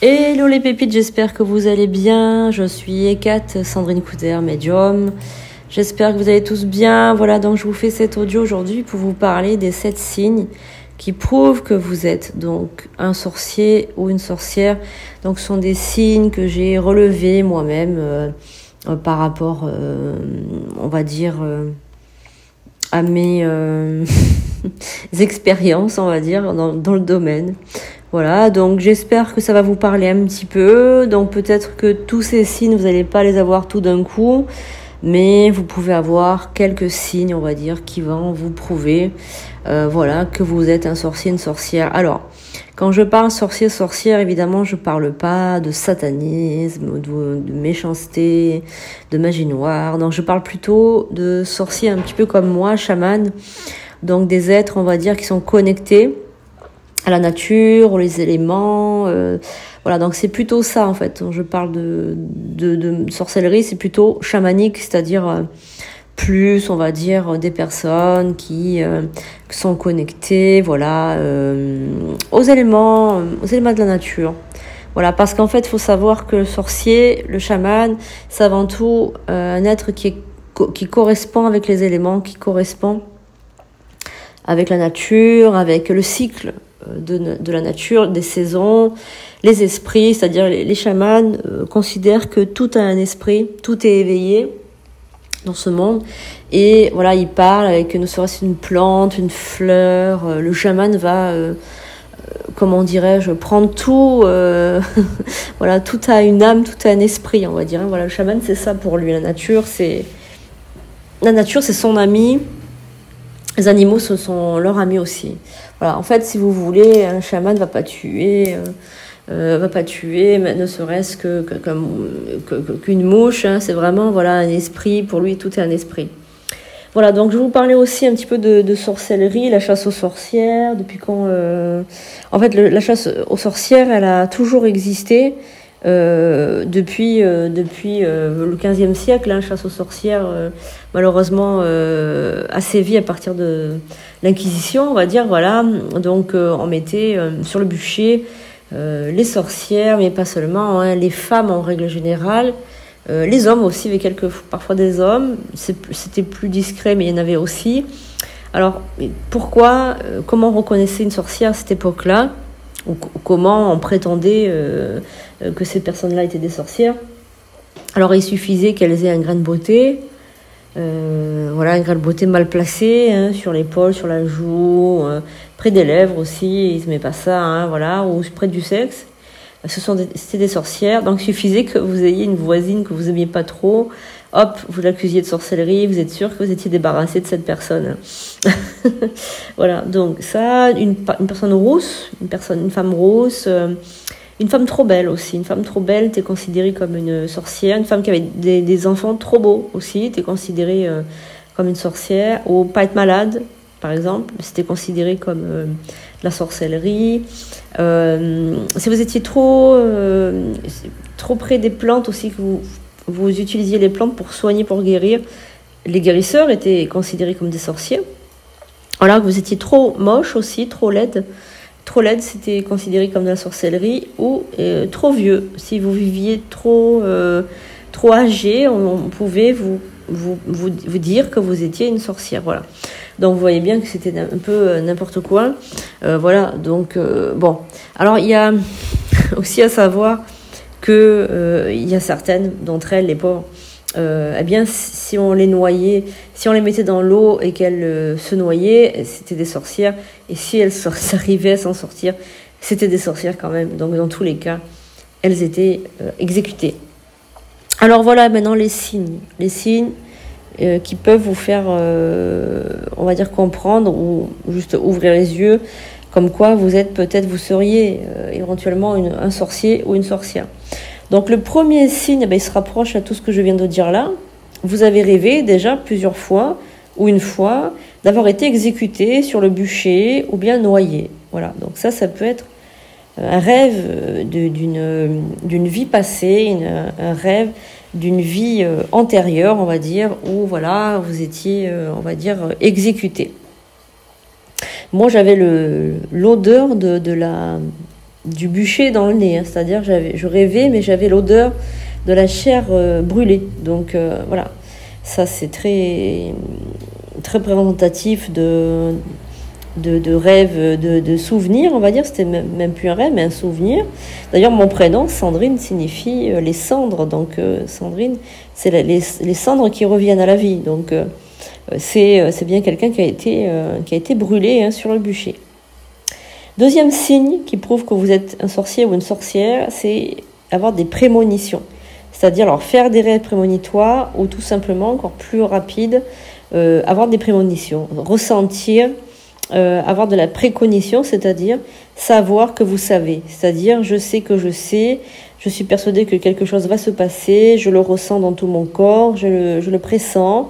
Hello les pépites, j'espère que vous allez bien. Je suis Hécate, Sandrine Couder, médium. J'espère que vous allez tous bien. Voilà, donc je vous fais cet audio aujourd'hui pour vous parler des 7 signes qui prouvent que vous êtes donc un sorcier ou une sorcière. Donc ce sont des signes que j'ai relevés moi-même par rapport, on va dire, à mes expériences, on va dire, dans le domaine. Voilà, donc j'espère que ça va vous parler un petit peu. Donc peut-être que tous ces signes, vous n'allez pas les avoir tout d'un coup, mais vous pouvez avoir quelques signes, on va dire, qui vont vous prouver, voilà, que vous êtes un sorcier, une sorcière. Alors, quand je parle sorcier, sorcière, évidemment, je parle pas de satanisme, de méchanceté, de magie noire. Donc je parle plutôt de sorciers un petit peu comme moi, chaman. Donc des êtres, on va dire, qui sont connectés à la nature, aux éléments, voilà, donc c'est plutôt ça en fait. Je parle de sorcellerie, c'est plutôt chamanique, c'est-à-dire plus, on va dire, des personnes qui sont connectées, voilà, aux éléments de la nature. Voilà, parce qu'en fait, il faut savoir que le sorcier, le chaman, c'est avant tout un être qui correspond avec les éléments, qui correspond avec la nature, avec le cycle de la nature, des saisons, les esprits, c'est-à-dire les chamans considèrent que tout a un esprit, tout est éveillé dans ce monde, et voilà, ils parlent avec ne serait-ce une plante, une fleur, le chaman va, comment dirais-je, prendre tout, voilà, tout a une âme, tout a un esprit, on va dire, voilà, le chaman c'est ça pour lui, la nature c'est son ami. Les animaux, ce sont leurs amis aussi. Voilà. En fait, si vous voulez, un chaman va pas tuer, ne serait-ce qu'une mouche. Hein. C'est vraiment, voilà, un esprit. Pour lui, tout est un esprit. Voilà. Donc, je vais vous parler aussi un petit peu de sorcellerie, la chasse aux sorcières. Depuis quand en fait, la chasse aux sorcières, elle a toujours existé. Depuis le 15e siècle, la chasse aux sorcières, malheureusement, a sévi à partir de l'Inquisition, on va dire, voilà. Donc, on mettait sur le bûcher les sorcières, mais pas seulement, hein, les femmes en règle générale, les hommes aussi, il y avait parfois des hommes, c'était plus discret, mais il y en avait aussi. Alors, pourquoi, comment on reconnaissait une sorcière à cette époque-là, ou comment on prétendait que ces personnes-là étaient des sorcières. Alors il suffisait qu'elles aient un grain de beauté, voilà, un grain de beauté mal placé, hein, sur l'épaule, sur la joue, près des lèvres aussi, ils se met pas ça, hein, voilà, ou près du sexe. C'était des sorcières, donc il suffisait que vous ayez une voisine que vous aimiez pas trop, hop, vous l'accusiez de sorcellerie, vous êtes sûr que vous étiez débarrassé de cette personne. Voilà, donc ça, une personne rousse, une femme rousse, une femme trop belle aussi. Une femme trop belle était considérée comme une sorcière. Une femme qui avait des enfants trop beaux aussi était considérée comme une sorcière. Ou pas être malade, par exemple, c'était considéré comme de la sorcellerie. Si vous étiez trop près des plantes aussi, que vous utilisiez les plantes pour soigner, pour guérir, les guérisseurs étaient considérés comme des sorciers. Alors que vous étiez trop moche aussi, trop laide. Trop laide, c'était considéré comme de la sorcellerie. Ou trop vieux. Si vous viviez trop âgé, on pouvait vous dire que vous étiez une sorcière. Voilà. Donc vous voyez bien que c'était un peu n'importe quoi. Voilà. Donc bon. Alors il y a aussi à savoir que il y a certaines d'entre elles, les pauvres, eh bien, si on les noyait, si on les mettait dans l'eau et qu'elles se noyaient, c'était des sorcières. Et si elles arrivaient à s'en sortir, c'était des sorcières quand même. Donc, dans tous les cas, elles étaient exécutées. Alors voilà, maintenant les signes. Les signes qui peuvent vous faire, on va dire, comprendre ou juste ouvrir les yeux, comme quoi vous seriez éventuellement un sorcier ou une sorcière. Donc le premier signe, il se rapproche à tout ce que je viens de dire là. Vous avez rêvé déjà plusieurs fois ou une fois d'avoir été exécuté sur le bûcher ou bien noyé. Voilà, donc ça peut être un rêve d'une vie passée, un rêve d'une vie antérieure, on va dire, où voilà, vous étiez, on va dire, exécuté. Moi, j'avais l'odeur de du bûcher dans le nez, hein, c'est-à-dire je rêvais, mais j'avais l'odeur de la chair brûlée. Donc voilà, ça c'est très représentatif de rêve, de souvenir, on va dire. C'était même plus un rêve, mais un souvenir. D'ailleurs, mon prénom, Sandrine, signifie les cendres. Donc, Sandrine, c'est les cendres qui reviennent à la vie. Donc, c'est bien quelqu'un qui a été brûlé, hein, sur le bûcher. Deuxième signe qui prouve que vous êtes un sorcier ou une sorcière, c'est avoir des prémonitions. C'est-à-dire, alors, faire des rêves prémonitoires ou tout simplement, encore plus rapide, avoir des prémonitions, ressentir, avoir de la précognition, c'est-à-dire savoir que vous savez, c'est-à-dire je sais que je sais, je suis persuadée que quelque chose va se passer, je le ressens dans tout mon corps, je le pressens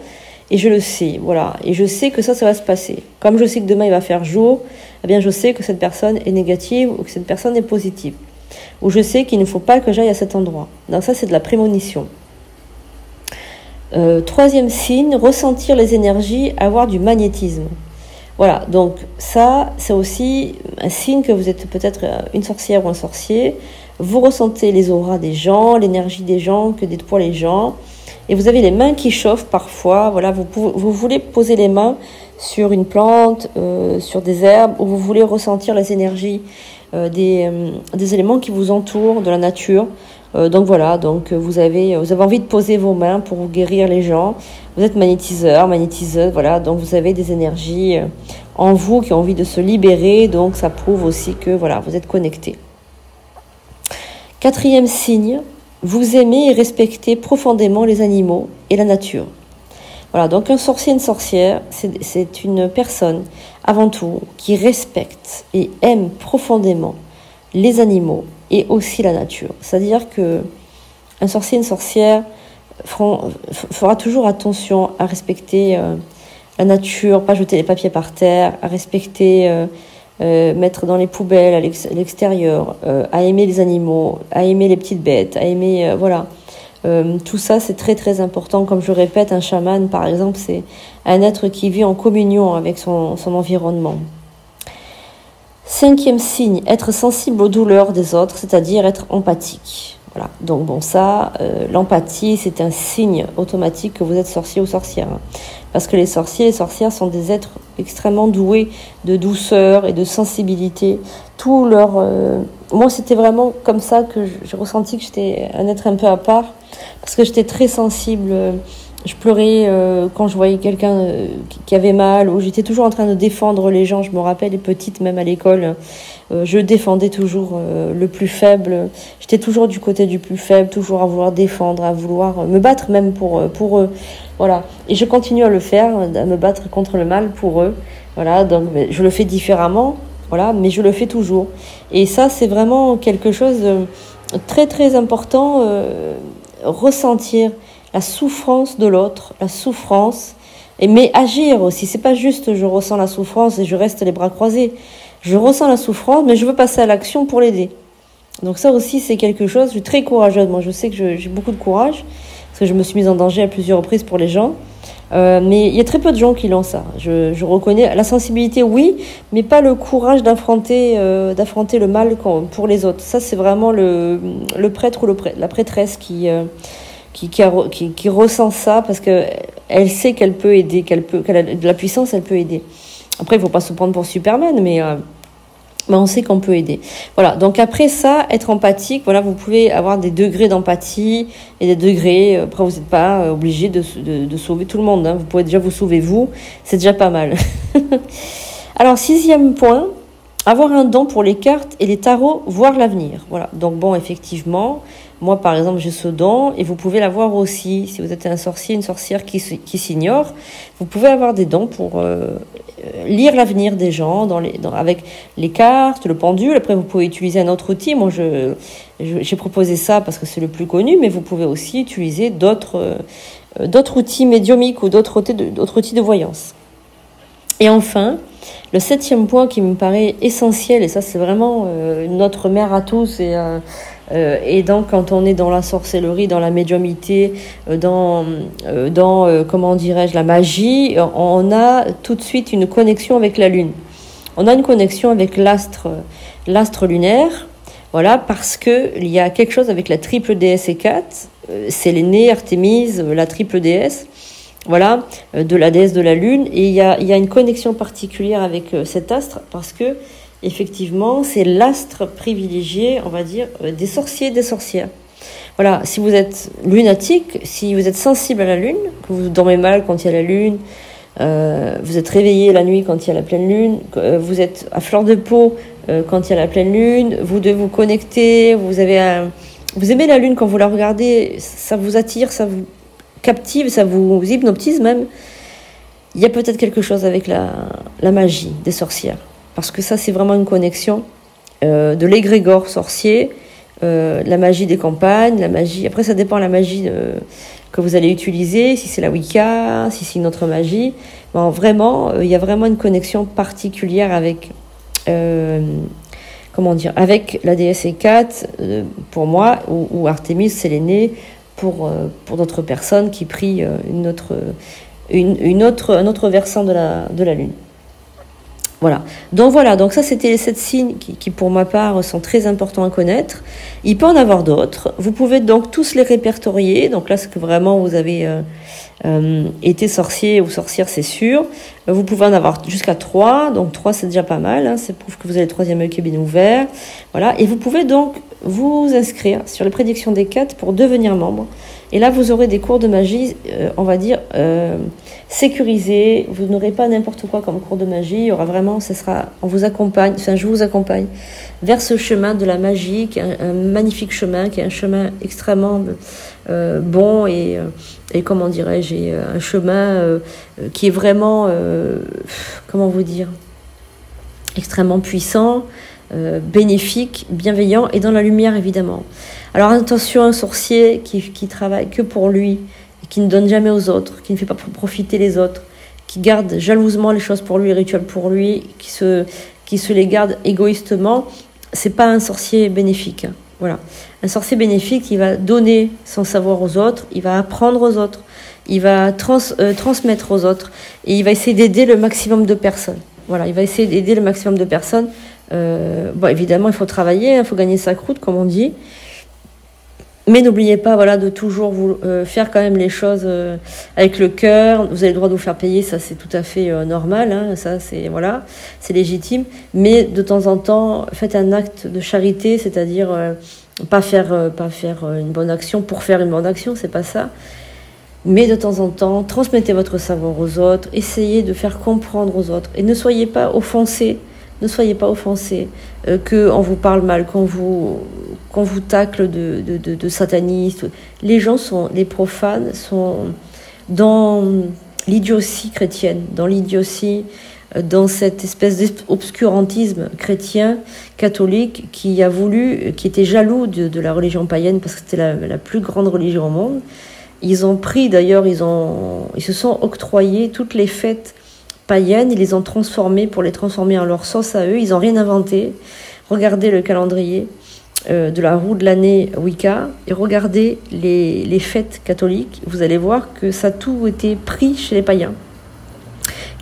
et je le sais, voilà, et je sais que ça va se passer. Comme je sais que demain il va faire jour, eh bien je sais que cette personne est négative ou que cette personne est positive, ou je sais qu'il ne faut pas que j'aille à cet endroit. Donc ça c'est de la prémonition. Troisième signe, ressentir les énergies, avoir du magnétisme. Voilà, donc ça, c'est aussi un signe que vous êtes peut-être une sorcière ou un sorcier. Vous ressentez les auras des gens, l'énergie des gens, que déploient les gens. Et vous avez les mains qui chauffent parfois. Voilà, vous voulez poser les mains sur une plante, sur des herbes, ou vous voulez ressentir les énergies des éléments qui vous entourent, de la nature. Donc voilà, donc vous avez envie de poser vos mains pour vous guérir les gens. Vous êtes magnétiseur, magnétiseuse, voilà, donc vous avez des énergies en vous qui ont envie de se libérer, donc ça prouve aussi que voilà, vous êtes connecté. Quatrième signe, vous aimez et respectez profondément les animaux et la nature. Voilà, donc un sorcier, une sorcière, c'est une personne avant tout qui respecte et aime profondément les animaux et aussi la nature. C'est-à-dire que un sorcier, une sorcière fera toujours attention à respecter la nature, pas jeter les papiers par terre, à respecter, mettre dans les poubelles à l'extérieur, à aimer les animaux, à aimer les petites bêtes, à aimer, voilà. Tout ça, c'est très très important. Comme je répète, un chaman, par exemple, c'est un être qui vit en communion avec son environnement. Cinquième signe, être sensible aux douleurs des autres, c'est-à-dire être empathique. Voilà. Donc bon, ça, l'empathie, c'est un signe automatique que vous êtes sorcier ou sorcière. Hein. Parce que les sorciers et sorcières sont des êtres extrêmement doués de douceur et de sensibilité. Tout leur... Moi, c'était vraiment comme ça que j'ai ressenti que j'étais un être un peu à part. Parce que j'étais très sensible. Je pleurais quand je voyais quelqu'un qui avait mal, ou j'étais toujours en train de défendre les gens. Je me rappelle, petite, même à l'école, je défendais toujours le plus faible. J'étais toujours du côté du plus faible, toujours à vouloir défendre, à vouloir me battre même pour eux. Voilà. Et je continue à le faire, à me battre contre le mal pour eux. Voilà. Donc, je le fais différemment, voilà, mais je le fais toujours. Et ça, c'est vraiment quelque chose de très, très important, ressentir la souffrance de l'autre, la souffrance, mais agir aussi. C'est pas juste je ressens la souffrance et je reste les bras croisés. Je ressens la souffrance, mais je veux passer à l'action pour l'aider. Donc ça aussi, c'est quelque chose, je suis très courageuse. Moi, je sais que j'ai beaucoup de courage, parce que je me suis mise en danger à plusieurs reprises pour les gens. Mais il y a très peu de gens qui l'ont ça. Je reconnais la sensibilité, oui, mais pas le courage d'affronter le mal pour les autres. Ça, c'est vraiment le prêtre ou la prêtresse qui ressent ça, parce que elle sait qu'elle peut aider, qu'elle a de la puissance, elle peut aider. Après, il faut pas se prendre pour Superman, mais on sait qu'on peut aider. Voilà. Donc après ça, être empathique, voilà, vous pouvez avoir des degrés d'empathie et des degrés. Après, vous n'êtes pas obligé de sauver tout le monde. Hein. Vous pouvez déjà vous sauver vous, c'est déjà pas mal. Alors 6e point, avoir un don pour les cartes et les tarots, voir l'avenir. Voilà. Donc bon, effectivement. Moi, par exemple, j'ai ce don et vous pouvez l'avoir aussi. Si vous êtes un sorcier, une sorcière qui s'ignore, vous pouvez avoir des dons pour lire l'avenir des gens avec les cartes, le pendule. Après, vous pouvez utiliser un autre outil. Moi, j'ai proposé ça parce que c'est le plus connu, mais vous pouvez aussi utiliser d'autres outils médiumiques ou d'autres outils de voyance. Et enfin, le 7e point qui me paraît essentiel, et ça, c'est vraiment notre mère à tous, et donc quand on est dans la sorcellerie, dans la médiumité, dans comment dirais-je, la magie, on a tout de suite une connexion avec la lune. On a une connexion avec l'astre lunaire, Voilà, parce qu'il y a quelque chose avec la triple déesse Hécate, Sélénée, Artémise, la triple déesse, voilà, de la déesse de la lune. Et il y a une connexion particulière avec cet astre, parce que, effectivement, c'est l'astre privilégié, on va dire, des sorciers et des sorcières. Voilà, si vous êtes lunatique, si vous êtes sensible à la lune, que vous dormez mal quand il y a la lune, vous êtes réveillé la nuit quand il y a la pleine lune, vous êtes à fleur de peau quand il y a la pleine lune, vous devez vous connecter, vous aimez la lune quand vous la regardez, ça vous attire, ça vous captive, ça vous hypnotise même. Il y a peut-être quelque chose avec la magie des sorcières, parce que ça c'est vraiment une connexion de l'égrégore sorcier, la magie des campagnes, la magie. Après ça dépend de la magie que vous allez utiliser, si c'est la Wicca, si c'est une autre magie. Bon, vraiment, il y a vraiment une connexion particulière avec, avec la déesse Hécate, pour moi, ou Artémis, Sélénée, pour d'autres personnes qui prient un autre versant de la lune. Voilà, donc ça c'était les 7 signes qui pour ma part sont très importants à connaître. Il peut en avoir d'autres, vous pouvez donc tous les répertorier, donc là c'est que vraiment vous avez été sorcier ou sorcière, c'est sûr. Vous pouvez en avoir jusqu'à 3, donc 3 c'est déjà pas mal, hein, ça prouve que vous avez le 3e œil qui est bien ouvert. Voilà, et vous pouvez donc vous inscrire sur les prédictions des 4 pour devenir membre. Et là, vous aurez des cours de magie, on va dire, sécurisés. Vous n'aurez pas n'importe quoi comme cours de magie. Il y aura vraiment, on vous accompagne, je vous accompagne vers ce chemin de la magie, qui est un magnifique chemin, qui est un chemin extrêmement bon et comment dirais-je, un chemin qui est vraiment, comment vous dire, extrêmement puissant, bénéfique, bienveillant et dans la lumière évidemment. Alors attention, un sorcier qui travaille que pour lui, et qui ne donne jamais aux autres, qui ne fait pas profiter les autres, qui garde jalousement les choses pour lui, les rituels pour lui, qui se les garde égoïstement, c'est pas un sorcier bénéfique. Voilà. Un sorcier bénéfique, il va donner son savoir aux autres, il va apprendre aux autres, il va transmettre aux autres, et il va essayer d'aider le maximum de personnes. Voilà, il va essayer d'aider le maximum de personnes. Bon, évidemment, il faut travailler, il faut gagner sa croûte, comme on dit. Mais n'oubliez pas, voilà, de toujours faire quand même les choses avec le cœur. Vous avez le droit de vous faire payer, ça c'est tout à fait normal, hein, ça c'est voilà, c'est légitime. Mais de temps en temps, faites un acte de charité, c'est-à-dire pas faire une bonne action pour faire une bonne action, c'est pas ça. Mais de temps en temps, transmettez votre savoir aux autres, essayez de faire comprendre aux autres et ne soyez pas offensés. Ne soyez pas offensés, qu'on vous parle mal, qu'on vous tacle de satanistes. Les profanes sont dans l'idiotie chrétienne, dans l'idiotie, dans cette espèce d'obscurantisme chrétien, catholique, qui était jaloux de la religion païenne, parce que c'était la plus grande religion au monde. Ils ont pris, d'ailleurs, ils se sont octroyés toutes les fêtes païennes, ils les ont transformées pour les transformer en leur sauce à eux, ils n'ont rien inventé. Regardez le calendrier de la roue de l'année Wicca et regardez les fêtes catholiques, vous allez voir que ça a tout été pris chez les païens.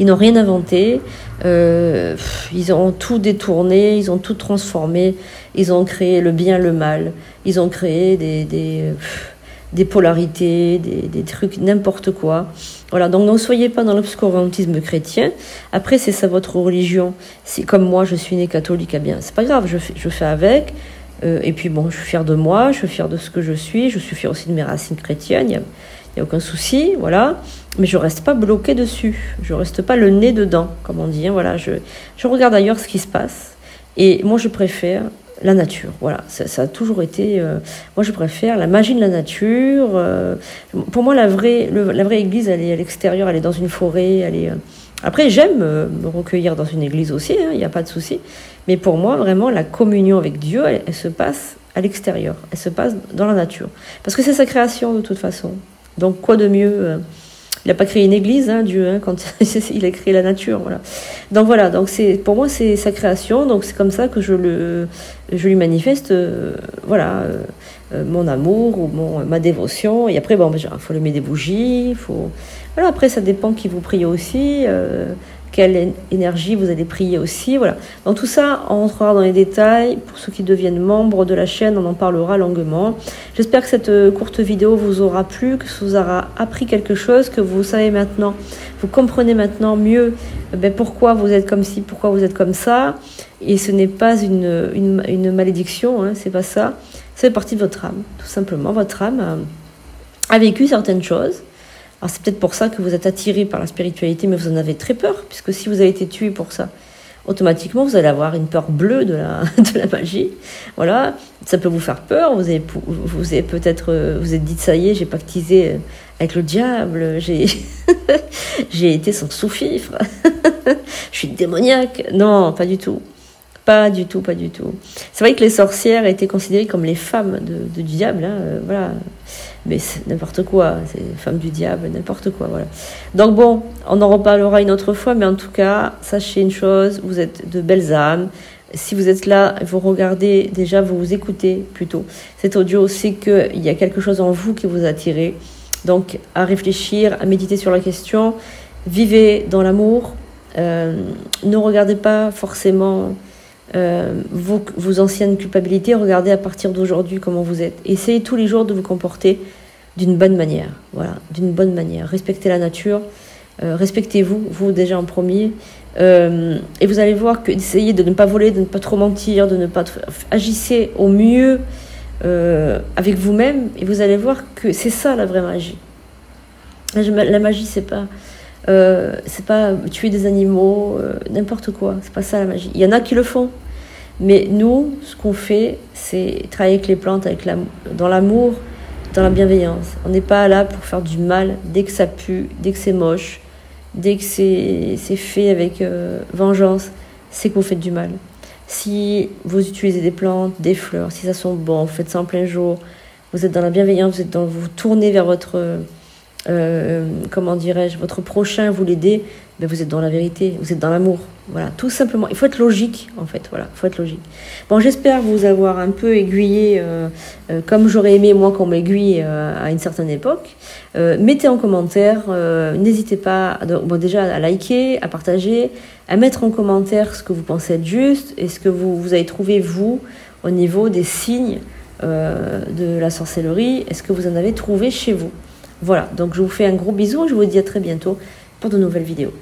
Ils n'ont rien inventé, ils ont tout détourné, ils ont tout transformé, ils ont créé le bien, le mal, ils ont créé des polarités, des trucs, n'importe quoi. Voilà, donc ne soyez pas dans l'obscurantisme chrétien. Après, c'est ça votre religion. Si, comme moi, je suis née catholique, eh bien, c'est pas grave, je fais avec. Et puis bon, je suis fière de moi, je suis fière de ce que je suis fière aussi de mes racines chrétiennes, il y a aucun souci, voilà. Mais je reste pas bloquée dessus, je reste pas le nez dedans, comme on dit, hein, voilà. Je regarde ailleurs ce qui se passe. Et moi, je préfère la nature, voilà, ça a toujours été... moi, je préfère la magie de la nature. Pour moi, la vraie église, elle est à l'extérieur, elle est dans une forêt, elle est... Après, j'aime me recueillir dans une église aussi, il n'y a pas de souci. Mais pour moi, vraiment, la communion avec Dieu, elle se passe à l'extérieur, elle se passe dans la nature. Parce que c'est sa création, de toute façon. Donc, quoi de mieux il n'a pas créé une église, hein, Dieu, hein, quand il a créé la nature, voilà. Donc voilà, donc pour moi c'est sa création, donc c'est comme ça que je lui manifeste, voilà, mon amour ou ma dévotion. Et après, bon, il faut allumer des bougies, voilà. Après, ça dépend qui vous priez aussi, quelle énergie vous allez prier aussi. Voilà. Donc tout ça, on rentrera dans les détails. Pour ceux qui deviennent membres de la chaîne, on en parlera longuement. J'espère que cette courte vidéo vous aura plu, que ça vous aura appris quelque chose, que vous savez maintenant, vous comprenez maintenant mieux pourquoi vous êtes comme ci, pourquoi vous êtes comme ça. Et ce n'est pas une malédiction, hein, c'est pas ça. C'est partie de votre âme, tout simplement. Votre âme a vécu certaines choses. Alors c'est peut-être pour ça que vous êtes attiré par la spiritualité, mais vous en avez très peur, puisque si vous avez été tué pour ça, automatiquement vous allez avoir une peur bleue de la magie. Voilà, ça peut vous faire peur. Vous avez peut-être, vous êtes dit ça y est, j'ai pactisé avec le diable, j'ai été son sous-fifre, je suis démoniaque. Non, pas du tout. Pas du tout, pas du tout. C'est vrai que les sorcières étaient considérées comme les femmes du diable, hein, voilà. Mais c'est n'importe quoi, c'est les femmes du diable, n'importe quoi, voilà. Donc bon, on en reparlera une autre fois, mais en tout cas, sachez une chose, vous êtes de belles âmes. Si vous êtes là, vous regardez, déjà, vous écoutez plutôt cet audio, c'est qu'il y a quelque chose en vous qui vous a attiré. Donc, à réfléchir, à méditer sur la question, vivez dans l'amour, ne regardez pas forcément vos anciennes culpabilités, regardez à partir d'aujourd'hui comment vous êtes. Essayez tous les jours de vous comporter d'une bonne manière, voilà, d'une bonne manière. Respectez la nature, respectez-vous, vous déjà en premier, et vous allez voir que essayez de ne pas voler, de ne pas trop mentir, de ne pas agissez au mieux avec vous-même, et vous allez voir que c'est ça la vraie magie. La magie, c'est pas tuer des animaux, n'importe quoi. C'est pas ça la magie. Il y en a qui le font, mais nous, ce qu'on fait, c'est travailler avec les plantes, dans l'amour, dans la bienveillance. On n'est pas là pour faire du mal dès que ça pue, dès que c'est moche, dès que c'est fait avec vengeance, c'est que vous faites du mal. Si vous utilisez des plantes, des fleurs, si ça sent bon, vous faites ça en plein jour, vous êtes dans la bienveillance, vous tournez vers votre comment dirais-je, votre prochain, vous l'aidez, ben vous êtes dans la vérité, vous êtes dans l'amour. Voilà, tout simplement. Il faut être logique, en fait. Voilà, il faut être logique. Bon, j'espère vous avoir un peu aiguillé, comme j'aurais aimé, moi, qu'on m'aiguille à une certaine époque. Mettez en commentaire, n'hésitez pas, déjà à liker, à partager, à mettre en commentaire ce que vous pensez être juste et ce que vous avez trouvé, vous, au niveau des signes de la sorcellerie. Est-ce que vous en avez trouvé chez vous? Voilà, donc je vous fais un gros bisou et je vous dis à très bientôt pour de nouvelles vidéos.